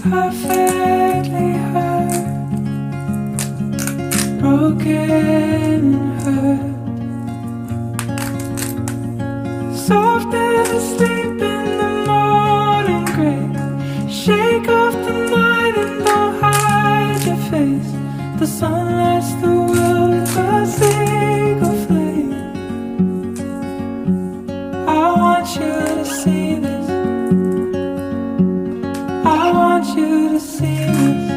perfectly hurt, broken and hurt. Soft as asleep in the morning gray. Shake off the night and don't hide your face. The sun lights the world with a single flame. I want you to see this. I want you to see this.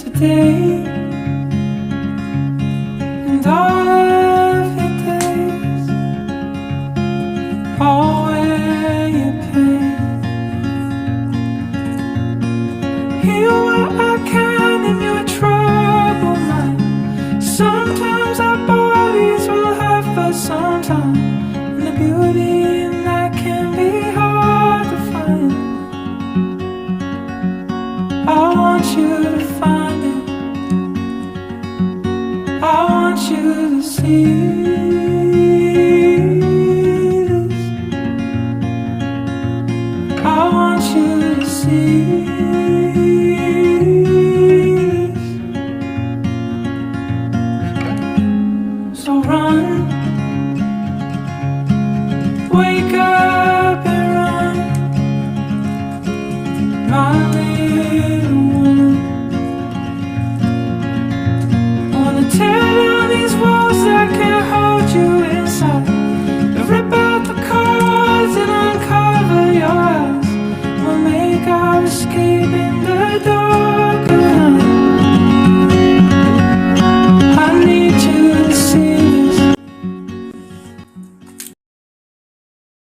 Today and all of your days, all wear your pain. Heal what I can in your troubled mind. Sometimes our bodies will hurt for some time, and the beauty in that can be hard to find. I want you to find it. I want you to see this. I want you to see this. So run, wake